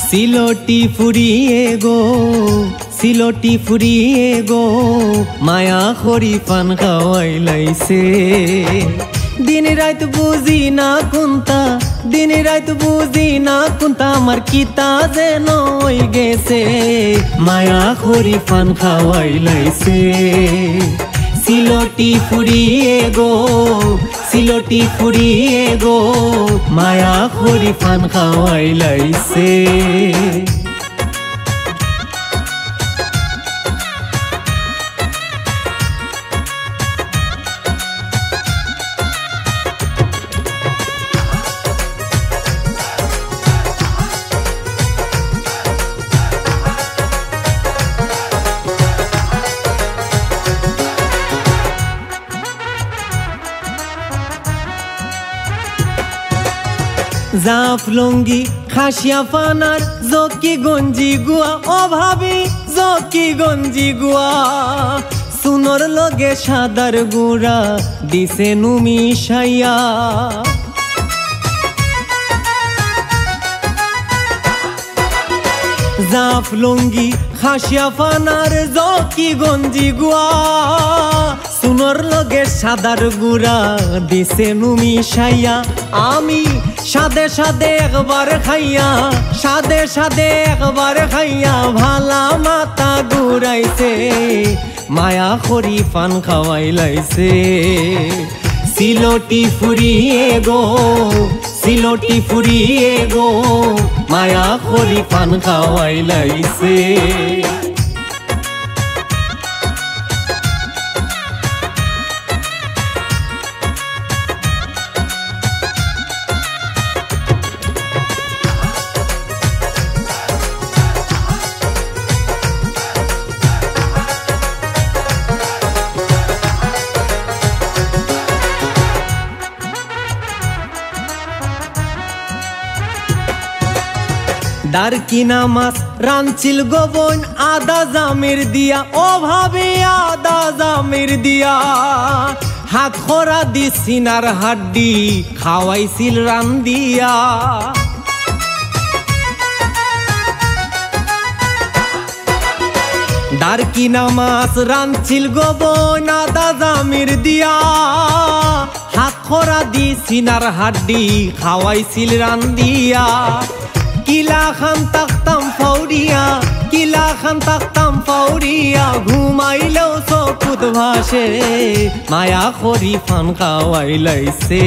Silty ফুরিয়ে গো, silty ফুরিয়ে গো, মায়া খরি পান খাওয়াইলাইছে। দিন রাত বুঝি না কোনটা, দিন রাত বুঝি না কোনটা, আমার কিতা যেন হই গেছে, মায়া খরি পান খাওয়াইলাইছে। সিলটি ফুরিয়ে গো, সিলটি ফুরিয়ে গো, মায়া খরি পান খাওয়াইলাইছে। জাফ লঙ্গি খাসিয়া ফানার জকি গঞ্জি গুয়া, অভাবী জকি গঞ্জি গুয়া, সুনর লগে সাদার গুড়া দিছে নুমি সাইয়া। জাফ লঙ্গি খাসিয়া ফানার জকি গঞ্জি গুয়া, সুনর লগে সাদার গুড়া দিছে নুমি সাইয়া। আমি সাদে সাদে একবার খাইয়া, সাদে সাদে একবার খাইয়া, ভালা মাথা ঘুরাইছে, মায়া খরি পান খাওয়াইলাইছে। সিলটি ফুরিয়ে গো, সিলটি ফুরিয়ে গো, মায়া খরি পান খাওয়াইলাইছে। দারকিনা মাছ রানছিল গোবন আদা জামির দিয়া, অভাবে আদা জামির দিয়া, হাত খরা দি সিনার হাড্ডি খাওয়াইছিল রান দিয়া। দারকিনা মাছ রানছিল গোবন আদা জামির দিয়া, হাত খরা দি সিনার হাড্ডি খাওয়াইছিল রান দিয়া। কিলা খান তাকতাম ফাউরিয়া, কিলা খান তাকতাম ফাউরিয়া, ঘুমাইলেও চকুত ভাসে, মায়া খরি পান খাওয়াইলাইছে।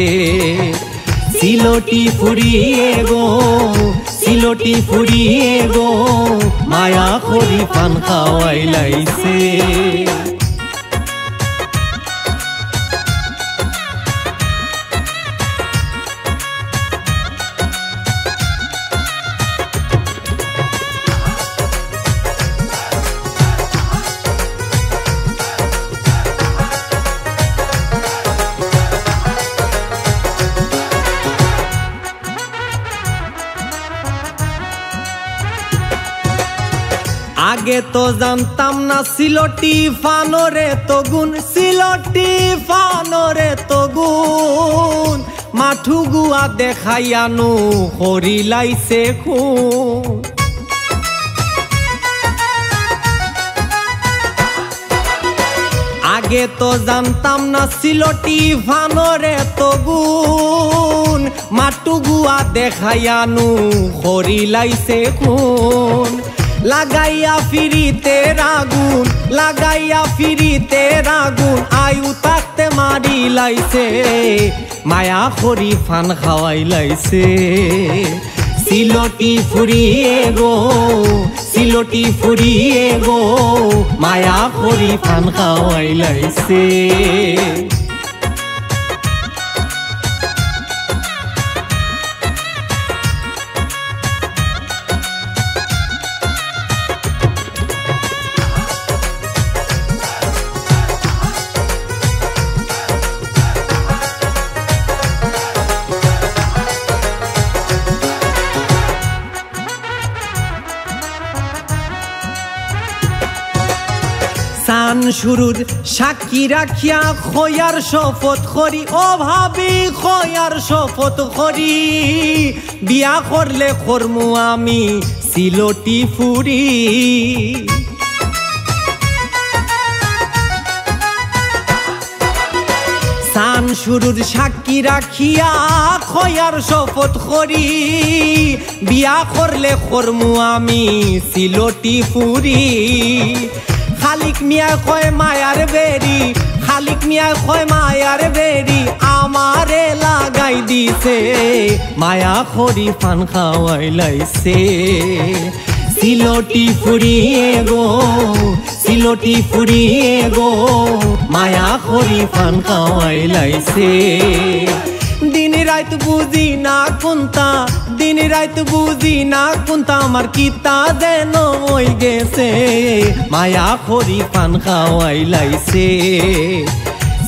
সিলটি ফুরিয়ে গো, সিলটি ফুরিয়ে গো, মায়া খরি পান খাওয়াইলাইছে। আগে তো জানতাম না সিলটি ফানরে তো গুণ, সিলটি ফানরে তো গুণ, মাঠু গুয়া দেখাইয়ানো হরিলাইছে খুন। আগে তো জানতাম না সিলটি ফানরে তো গুণ, মাঠু গুয়া দেখাইয়ানো হরিলাইছে খুন। লাগাইয়া ফিরিতে রাগুন, লাগাইয়া ফিরিতে রাগুন, আয়ু থাকতে মারি লাইছে, মায়া খরি পান খাওয়াইলাইছে। সিলটি ফুরিয়ে গো, সিলটি ফুরিয়ে গো, মায়া খরি পান খাওয়াইলাইছে। শুরুর সাক্ষী রাখিয়া খয়ার শপথ করি ও ভাবি খয়ার শপথ করি বিয়া করলে করমু আমি সিলটি ফুরি সান শুরুর সাক্ষী রাখিয়া খয়ার শপথ করি বিয়া করলে করমু আমি সিলটি ফুরি খালিক মিয়া কয় মায়ার বেরি খালিক মিয়া কয় মায়ার বেরি আমারে লাগাই দিছে মায়া খরি পান খাওয়াই লাইছে সিলটি ফুরিয়ে গো সিলটি ফুরিয়ে গো মায়া খরি পান খাওয়াই লাইছে দিন রাত বুঝি না কোনটা দিন রাত বুঝি না কোনটা আমার কিতা যেন হই গেছে মায়া খরি পান খাওয়াই লাইছে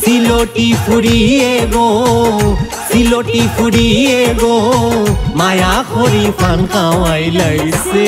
সিলটি ফুরিয়ে গো সিলটি ফুরিয়ে গো মায়া খরি পান খাওয়াই লাইছে